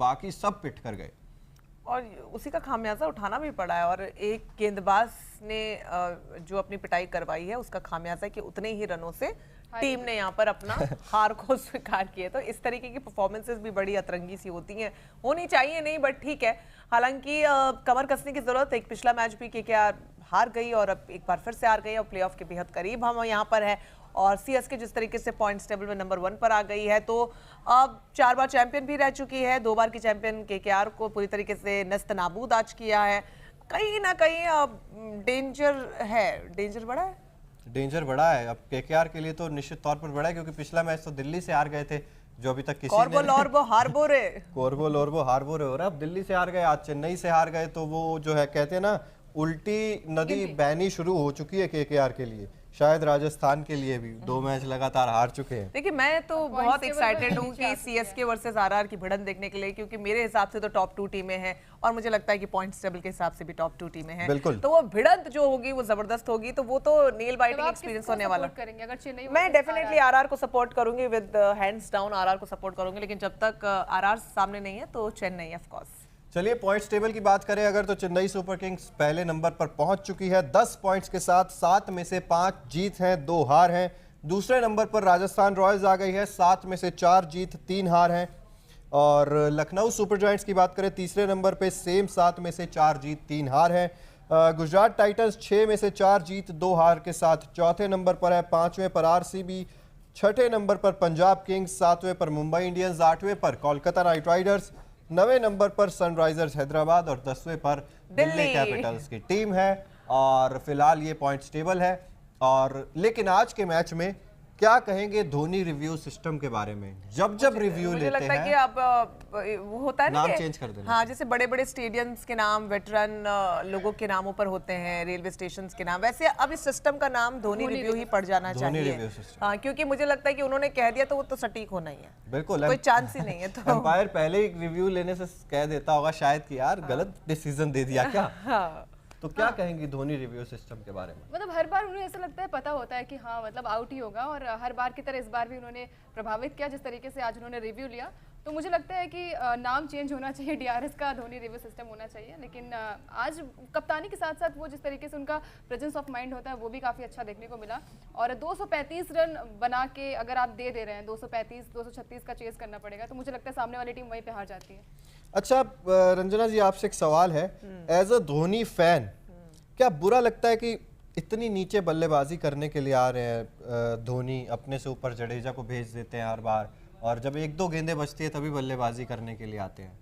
बाकी सब पिट कर गए और उसी का खामियाजा उठाना भी पड़ा है। और एक गेंदबाज ने जो अपनी पिटाई करवाई है उसका खामियाजा कि उतने ही रनों से टीम ने यहाँ पर अपना हार को स्वीकार किया। तो इस तरीके की परफॉर्मेंसेस भी बड़ी अतरंगी सी होती हैं, होनी चाहिए नहीं, बट ठीक है। हालांकि कमर कसने की जरूरत है। एक पिछला मैच भी केकेआर हार गई और अब एक बार फिर से हार गई और प्लेऑफ के बेहद करीब हम यहाँ पर है। और सीएसके जिस तरीके से पॉइंट्स टेबल में नंबर 1 पर आ गई है, तो अब 4 बार चैंपियन भी रह चुकी है। 2 बार की चैंपियन केकेआर को पूरी तरीके से नेस्त नाबूद आज किया है। कहीं ना कहीं डेंजर है, डेंजर बड़ा है, डेंजर बड़ा है अब केकेआर के लिए तो निश्चित तौर पर बड़ा है, क्योंकि पिछला मैच तो दिल्ली से हार गए थे जो अभी तक किसी कॉर्बो लॉर्बो हार्बोरे और अब दिल्ली से हार गए, आज चेन्नई से हार गए। तो वो जो है कहते हैं ना उल्टी नदी बहनी शुरू हो चुकी है केकेआर के लिए, शायद राजस्थान के लिए भी 2 मैच लगातार हार चुके हैं। देखिए मैं तो बहुत एक्साइटेड हूँ कि सीएसके वर्सेस आरआर की भिड़ंत देखने के लिए, क्योंकि मेरे हिसाब से तो टॉप 2 टीमें हैं और मुझे लगता है कि पॉइंट्स टेबल के हिसाब से भी टॉप 2 टीमें हैं। बिल्कुल। तो वो भिड़ंत जो होगी वो जबरदस्त होगी, तो वो तो नेल बाइटिंग एक्सपीरियंस होने वाला। मैं डेफिनेटली आरआर को सपोर्ट करूंगी, विद हैंड्स डाउन आरआर को सपोर्ट करूंगी, लेकिन जब तक आरआर सामने नहीं है तो चेन्नई ऑफ कोर्स। चलिए पॉइंट्स टेबल की बात करें अगर, तो चेन्नई सुपर किंग्स पहले नंबर पर पहुंच चुकी है 10 पॉइंट्स के साथ। 7 में से 5 जीत हैं, 2 हार हैं। दूसरे नंबर पर राजस्थान रॉयल्स आ गई है, 7 में से 4 जीत 3 हार हैं। और लखनऊ सुपर जायंट्स की बात करें तीसरे नंबर पे, सेम 7 में से 4 जीत 3 हार हैं। गुजरात टाइटंस 6 में से 4 जीत 2 हार के साथ चौथे नंबर पर है। 5वें पर आरसीबी, 6ठे नंबर पर पंजाब किंग्स, 7वें पर मुंबई इंडियंस, 8वें पर कोलकाता नाइट राइडर्स, 9वें नंबर पर सनराइजर्स हैदराबाद और 10वें पर दिल्ली कैपिटल्स की टीम है। और फिलहाल ये पॉइंट्स टेबल है। और लेकिन आज के मैच में क्या कहेंगे धोनी रिव्यू सिस्टम के बारे में? जब रिव्यू लेते हैं, मुझे लगता है कि अब वो होता है ना, नाम चेंज कर देना। हाँ, जैसे बड़े बड़े स्टेडियम्स के नाम वेटरन लोगों के नामों पर होते हैं, रेलवे स्टेशन के नाम, वैसे अब इस सिस्टम का नाम धोनी रिव्यू ही पड़ जाना चाहिए। हाँ, क्योंकि मुझे लगता है कि उन्होंने कह दिया तो वो तो सटीक होना ही है, बिल्कुल कोई चांस ही नहीं है। तो एम्पायर पहले ही रिव्यू लेने से कह देता होगा शायद कि यार गलत डिसीजन दे दिया क्या। तो क्या कहेंगी धोनी रिव्यू सिस्टम के बारे में? मतलब हर बार उन्हें ऐसा लगता है, पता होता है कि हाँ मतलब आउट ही होगा, और हर बार की तरह इस बार भी उन्होंने प्रभावित किया जिस तरीके से आज उन्होंने रिव्यू लिया। तो मुझे लगता है कि नाम चेंज होना चाहिए, डीआरएस का धोनी रिव्यू सिस्टम होना चाहिए। लेकिन आज कप्तानी के साथ साथ वो जिस तरीके से उनका प्रेजेंस ऑफ माइंड होता है वो भी काफ़ी अच्छा देखने को मिला। और 235 रन बना के अगर आप दे रहे हैं, 235 236 का चेस करना पड़ेगा, तो मुझे लगता है सामने वाली टीम वहीं पे हार जाती है। अच्छा रंजना जी, आपसे एक सवाल है, एज अ धोनी फैन क्या बुरा लगता है कि इतनी नीचे बल्लेबाजी करने के लिए आ रहे हैं धोनी, अपने से ऊपर जडेजा को भेज देते हैं हर बार, और जब 1-2 गेंदें बचती है तभी बल्लेबाजी करने के लिए आते हैं?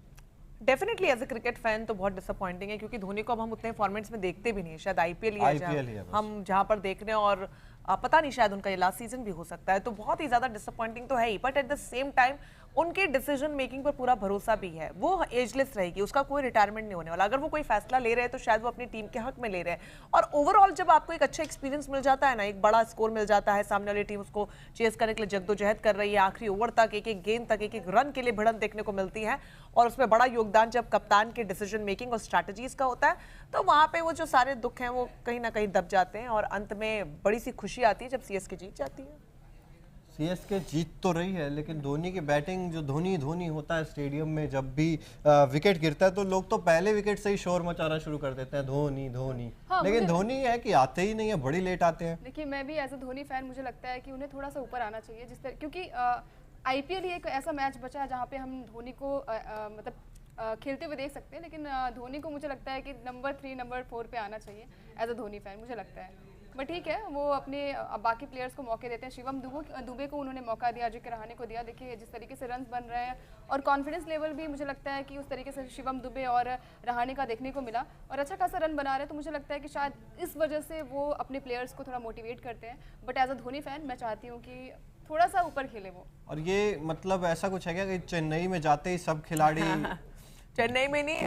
Definitely as a cricket fan तो बहुत डिसअपॉइंटिंग है, क्योंकि धोनी को अब हम उतने फॉर्मेट्स में देखते भी नहीं, शायद आईपीएल ही हम जहां पर देख रहे हैं, और पता नहीं शायद उनका ये लास्ट सीजन भी हो सकता है। तो बहुत ही ज्यादा डिसअपॉइंटिंग तो है ही, but at the same time उनके डिसीजन मेकिंग पर पूरा भरोसा भी है। वो एजलेस रहेगी, उसका कोई रिटायरमेंट नहीं होने वाला। अगर वो कोई फैसला ले रहे हैं तो शायद वो अपनी टीम के हक में ले रहे हैं। और ओवरऑल जब आपको एक अच्छा एक्सपीरियंस मिल जाता है ना, एक बड़ा स्कोर मिल जाता है, सामने वाली टीम उसको चेस करने के लिए जद्दोजहद कर रही है, आखिरी ओवर तक एक एक गेंद तक एक एक रन के लिए भिड़ंत देखने को मिलती है, और उसमें बड़ा योगदान जब कप्तान के डिसीजन मेकिंग और स्ट्रैटेजीज का होता है, तो वहां पे वो जो सारे दुख हैं वो कहीं ना कहीं दब जाते हैं, और अंत में बड़ी सी खुशी आती है जब सीएसके जीत जाती है। सीएसके जीत तो रही है, लेकिन धोनी की बैटिंग जो धोनी होता है स्टेडियम में, जब भी विकेट गिरता है तो लोग तो पहले विकेट से ही शोर मचाना शुरू कर देते हैं, धोनी। हाँ, लेकिन धोनी है कि आते ही नहीं है, बड़ी लेट आते हैं। देखिए मैं भी एज अ धोनी फैन मुझे लगता है कि उन्हें थोड़ा सा ऊपर आना चाहिए, जिस तरह, क्योंकि आईपीएल ही एक ऐसा मैच बचा है जहाँ पे हम धोनी को मतलब खेलते हुए देख सकते हैं, लेकिन धोनी को मुझे लगता है कि नंबर 3 नंबर 4 पे आना चाहिए एज अ धोनी फैन, मुझे लगता है। बट ठीक है, वो अपने बाकी प्लेयर्स को मौके देते हैं। शिवम दुबे को उन्होंने मौका दिया, अजिंक्य रहाणे को दिया। देखिए जिस तरीके से रन्स बन रहे हैं, और कॉन्फिडेंस लेवल भी मुझे लगता है कि उस तरीके से शिवम दुबे और रहाणे का देखने को मिला, और अच्छा खासा रन बना रहे हैं। तो मुझे लगता है कि शायद इस वजह से वो अपने प्लेयर्स को थोड़ा मोटिवेट करते हैं। But as a Dhoni fan मैं चाहती हूँ कि थोड़ा सा ऊपर खेले वो। और ये मतलब ऐसा कुछ है क्या कि चेन्नई में जाते ही सब खिलाड़ी चेन्नई में नहीं,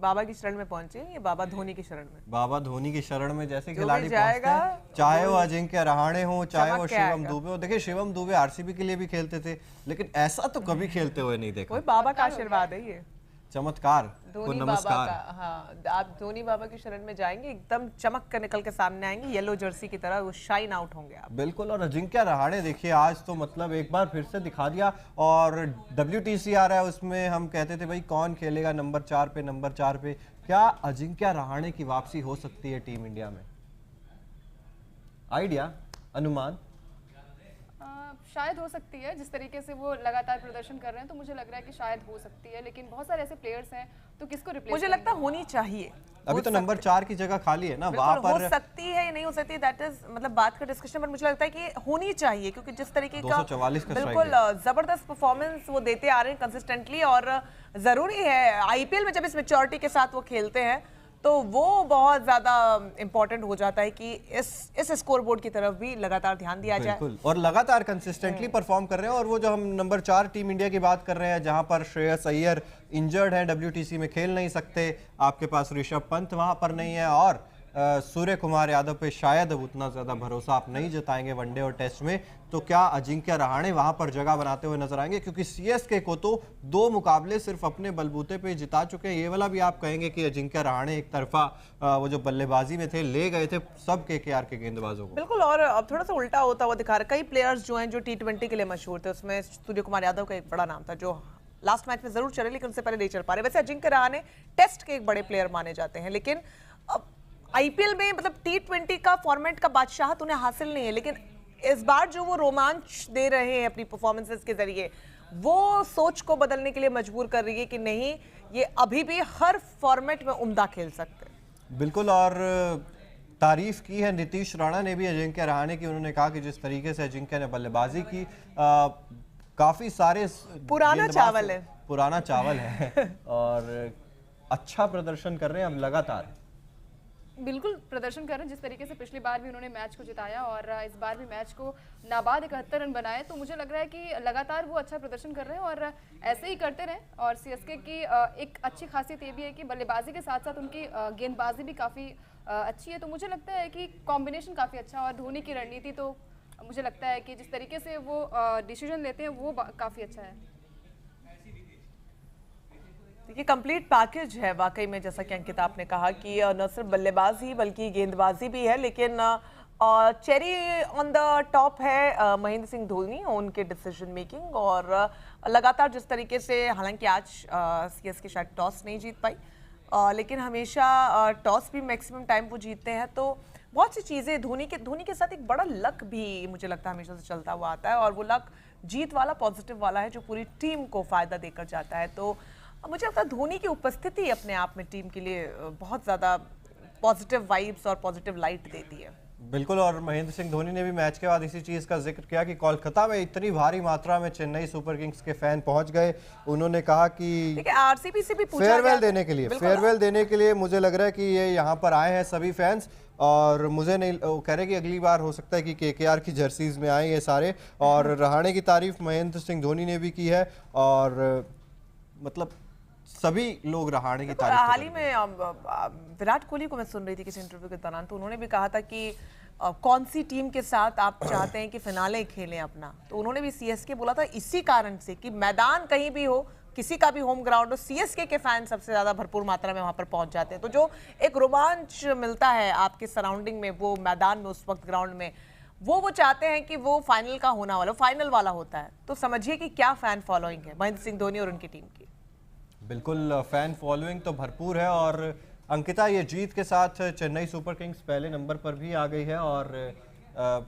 बाबा की शरण में पहुंचे, ये बाबा धोनी की शरण में, बाबा धोनी की शरण में जैसे खिलाड़ी पहुंचते हैं, चाहे वो अजिंक्य रहाणे हो, चाहे वो शिवम दुबे हो। देखिए शिवम दुबे आरसीबी के लिए भी खेलते थे, लेकिन ऐसा तो कभी खेलते हुए नहीं देखा। बाबा का आशीर्वाद है ये। चमत्कार को धोनी बाबा नमस्कार। का, हाँ, आप धोनी बाबा की शरण में जाएंगे, एकदम चमक कर निकल के सामने आएंगे, येलो जर्सी की तरह वो शाइन आउट होंगे आप। बिल्कुल। और अजिंक्य रहाणे देखिए आज तो मतलब एक बार फिर से दिखा दिया। और WTC आ रहा है, उसमें हम कहते थे भाई कौन खेलेगा नंबर 4 पे, क्या अजिंक्य रहाणे की वापसी हो सकती है टीम इंडिया में? आइडिया, अनुमान? शायद हो सकती है, जिस तरीके से वो लगातार प्रदर्शन कर रहे हैं तो मुझे लग रहा है कि शायद हो सकती है, लेकिन बहुत सारे ऐसे प्लेयर्स हैं तो किसको रिप्लेस मुझे लगता है होनी चाहिए। अभी तो नंबर 4 की जगह खाली है ना, वहां बिल्कुल, पर हो सकती है या नहीं हो सकती, दैट इज मतलब बात का डिस्कशन, बट मुझे लगता है कि होनी चाहिए, क्योंकि जिस तरीके का 244 का बिल्कुल जबरदस्त परफॉर्मेंस वो देते आ रहे हैं कंसिस्टेंटली, और जरूरी है आईपीएल में जब इस मैच्योरिटी के साथ वो खेलते हैं तो वो बहुत ज्यादा इंपॉर्टेंट हो जाता है कि इस स्कोरबोर्ड की तरफ भी लगातार ध्यान दिया जाए। बिल्कुल, और लगातार कंसिस्टेंटली परफॉर्म कर रहे हैं। और वो जो हम नंबर 4 टीम इंडिया की बात कर रहे हैं, जहां पर श्रेयस अय्यर इंजर्ड है, WTC में खेल नहीं सकते, आपके पास ऋषभ पंत वहां पर नहीं है, और सूर्य कुमार यादव पे शायद अब उतना ज्यादा भरोसा आप नहीं जताएंगे वनडे और टेस्ट में, तो क्या अजिंक्य रहाणे वहां पर जगह बनाते हुए नजर आएंगे? क्योंकि CSK को तो 2 मुकाबले सिर्फ अपने बलबूते पे जिता चुके हैं। ये वाला भी आप कहेंगे कि अजिंक्य रहाणे एक तरफा वो जो बल्लेबाजी में थे, ले गए थे सब KKR के गेंदबाजों को। बिल्कुल, और अब थोड़ा सा उल्टा होता हुआ दिखा रहा है। कई प्लेयर्स जो हैं जो T20 के लिए मशहूर थे, उसमें सूर्य कुमार यादव का एक बड़ा नाम था जो लास्ट मैच में जरूर चले, लेकिन उससे पहले नहीं चल पा रहे। वैसे अजिंक्य रहाणे टेस्ट के एक बड़े प्लेयर माने जाते हैं, लेकिन अब आईपीएल में मतलब T20 का फॉर्मेट का बादशाहत उन्हें हासिल नहीं है, लेकिन इस बार जो वो रोमांच दे रहे हैं अपनी परफॉर्मेंसेस के जरिए, वो सोच को बदलने के लिए मजबूर कर रही है कि नहीं, ये अभी भी हर फॉर्मेट में उम्दा खेल सकते हैं। बिल्कुल, और तारीफ की है नीतीश राणा ने भी अजिंक्य रहाणे की। उन्होंने कहा कि जिस तरीके से अजिंक्य ने बल्लेबाजी की, काफी सारे पुराना चावल है और अच्छा प्रदर्शन कर रहे हैं अब लगातार। बिल्कुल प्रदर्शन कर रहे हैं, जिस तरीके से पिछली बार भी उन्होंने मैच को जिताया और इस बार भी मैच को नाबाद 71 रन बनाए, तो मुझे लग रहा है कि लगातार वो अच्छा प्रदर्शन कर रहे हैं और ऐसे ही करते रहें। और CSK की एक अच्छी खासियत ये भी है कि बल्लेबाजी के साथ साथ उनकी गेंदबाजी भी काफ़ी अच्छी है, तो मुझे लगता है कि कॉम्बिनेशन काफ़ी अच्छा। और धोनी की रणनीति तो मुझे लगता है कि जिस तरीके से वो डिसीजन लेते हैं वो काफ़ी अच्छा है। देखिए, कंप्लीट पैकेज है वाकई में, जैसा कि अंकिता आपने कहा कि न सिर्फ बल्लेबाजी बल्कि गेंदबाजी भी है, लेकिन चेरी ऑन द टॉप है महेंद्र सिंह धोनी, उनके डिसीजन मेकिंग। और लगातार जिस तरीके से, हालांकि आज CSK शायद टॉस नहीं जीत पाई, लेकिन हमेशा टॉस भी मैक्सिमम टाइम वो जीतते हैं, तो बहुत सी चीज़ें धोनी के साथ एक बड़ा लक भी मुझे लगता है हमेशा से चलता हुआ आता है, और वो लक जीत वाला, पॉजिटिव वाला है, जो पूरी टीम को फायदा देकर जाता है। तो मुझे लगता है धोनी की उपस्थिति अपने आप में टीम के लिए बहुत ज़्यादा पॉजिटिव वाइब्स और पॉजिटिव लाइट देती है। बिल्कुल, और महेंद्र सिंह धोनी ने भी मैच के बाद इसी चीज़ का जिक्र किया कि कोलकाता में इतनी भारी मात्रा में चेन्नई सुपर किंग्स के फैन पहुंच गए। उन्होंने कहा कि RCB से भी पूछा फेयरवेल देने के लिए मुझे लग रहा है कि ये यहाँ पर आए हैं सभी फैंस, और मुझे नहीं, वो कह रहे कि अगली बार हो सकता है कि KKR की जर्सीज में आए ये सारे। और रहाणे की तारीफ महेंद्र सिंह धोनी ने भी की है, और मतलब सभी लोग रहाणे की तारीफ। हाल ही में विराट कोहली को मैं सुन रही थी किसी इंटरव्यू के दौरान, तो उन्होंने भी कहा था कि कौन सी टीम के साथ आप चाहते हैं कि फिनाले खेलें अपना, तो उन्होंने भी CSK बोला था इसी कारण से कि मैदान कहीं भी हो, किसी का भी होम ग्राउंड हो, CSK के फैन सबसे ज्यादा भरपूर मात्रा में वहां पर पहुंच जाते हैं। तो जो एक रोमांच मिलता है आपके सराउंडिंग में, वो मैदान में उस वक्त ग्राउंड में, वो चाहते हैं कि वो फाइनल का होना वाला, फाइनल वाला होता है। तो समझिए कि क्या फैन फॉलोइंग है महेंद्र सिंह धोनी और उनकी टीम की। बिल्कुल, फैन फॉलोइंग तो भरपूर है। और अंकिता, ये जीत के साथ चेन्नई सुपर किंग्स पहले नंबर पर भी आ गई है। और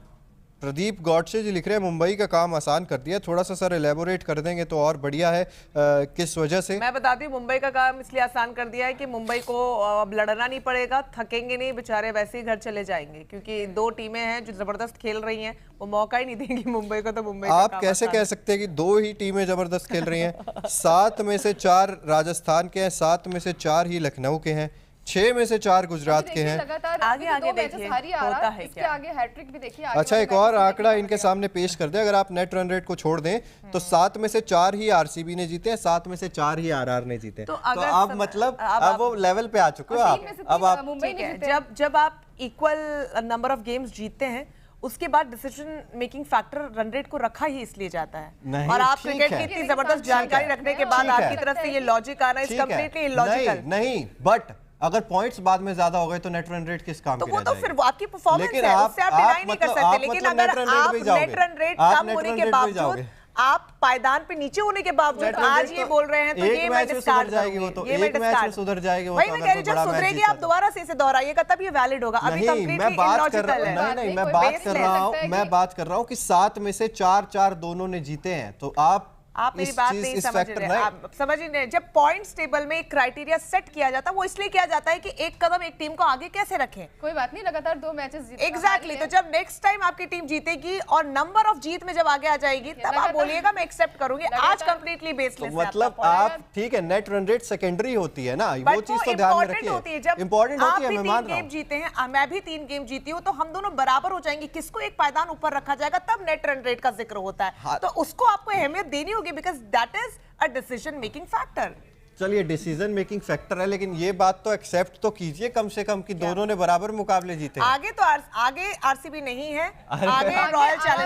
प्रदीप गॉडसे जी लिख रहे हैं मुंबई का काम आसान कर दिया। थोड़ा सा सर एलेबोरेट कर देंगे तो और बढ़िया है, किस वजह से? मैं बताती हूँ, मुंबई का काम इसलिए आसान कर दिया है कि मुंबई को अब लड़ना नहीं पड़ेगा, थकेंगे नहीं बेचारे, वैसे ही घर चले जाएंगे, क्योंकि 2 टीमें हैं जो जबरदस्त खेल रही हैं, वो मौका ही नहीं देंगी मुंबई को। तो मुंबई आप कैसे कह सकते हैं कि 2 ही टीमें जबरदस्त खेल रही हैं? 7 में से 4 राजस्थान के हैं, 7 में से 4 ही लखनऊ के हैं, 6 में से 4 गुजरात के हैं। आगे देखिए होता है क्या। आगे हैट्रिक भी देखिए। अच्छा, एक और आंकड़ा इनके सामने पेश कर दे, अगर आप नेट रन रेट को छोड़ दें तो 7 में से 4 ही RCB ने जीते हैं, 7 में से 4 ही RR ने जीते हैं। तो अब मतलब अब वो लेवल पे आ चुके हो आप। अब आप जब आप इक्वल नंबर ऑफ गेम्स जीतते हैं, उसके बाद decision making factor run rate को रखा ही इसलिए जाता है। नहीं, और आप ठीक क्रिकेट है। की इतनी जबरदस्त जानकारी रखने के बाद ठीक है। आपकी तरफ से ये लॉजिक आना इज ठीक है। Completely illogical. नहीं, बट अगर पॉइंट्स बाद में ज्यादा हो गए तो नेट रन रेट किस काम तो की वो रह तो जाएगी? फिर वो आपकी परफॉर्मेंस लेकिन है, आप- उससे आप आप डिनाई नहीं कर मतलब- सकते। आप लेकिन मतलब अगर net run rate आप पे ही जाओगे। नेट रन रेट आप कम net होने run के rate पे ही बावजूद जाओगे। आप पायदान पे नीचे होने के बावजूद Net run आज rate ये तो बोल रहे हैं तो एक ये मैं मैच में डिस्कार्ड सुधर जाएगी वो तो, ये मैं एक मैच में discard- सुधर जाएगी वो वही तो, मैं अगर कह रही कोई हूँ, जब बड़ा मैच सुधरेगी जीत आप जाता। दोबारा से इसे दोहराइएगा तब ये वैलिड होगा। अभी नहीं, कंप्लीटली मैं बात कर इलॉजिकल है। नहीं, नहीं, मैं कोई बात base कर ले रहा सकता हूँ है मैं कि- बात कर रहा हूँ कि 7 में से 4 दोनों ने जीते हैं, तो आप मेरी इस बात चीज- नहीं इस समझ फैक्टर रहे। नहीं- आप समझ ही नहीं। जब पॉइंट्स टेबल में एक क्राइटेरिया सेट किया जाता है वो इसलिए किया जाता है कि एक कदम एक टीम को आगे कैसे रखें। कोई बात नहीं, लगातार 2 मैचेस जीत एग्जैक्टली तो जब नेक्स्ट टाइम आपकी टीम जीतेगी और नंबर ऑफ जीत में जब आगे आ जाएगी तब आप लगातार- बोलिएगा मैं एक्सेप्ट करूंगी। आज लगातार- कंप्लीटली बेसलेस तो मतलब आप ठीक है, नेट रन रेट सेकेंडरी होती है ना, वो चीज तो ध्यान में रखिए। होती है। जब इंपॉर्टेंट आप होती है, भी मैं 3 मान रहा गेम हूँ। जीते हैं, मैं भी 3 गेम जीती हूँ, तो हम दोनों बराबर हो जाएंगे। किसको एक पायदान ऊपर रखा जाएगा तब नेट रन रेट का जिक्र होता है। हाँ। तो उसको आपको अहमियत देनी होगी because that is a decision making factor. चलिए डिसीजन मेकिंग फैक्टर है, लेकिन ये बात तो एक्सेप्ट तो कीजिए कम से कम कि दोनों ने बराबर मुकाबले जीते हैं। आगे तो आगे आरसीबी नहीं है, अरे आगे रॉयल चैलेंजर्स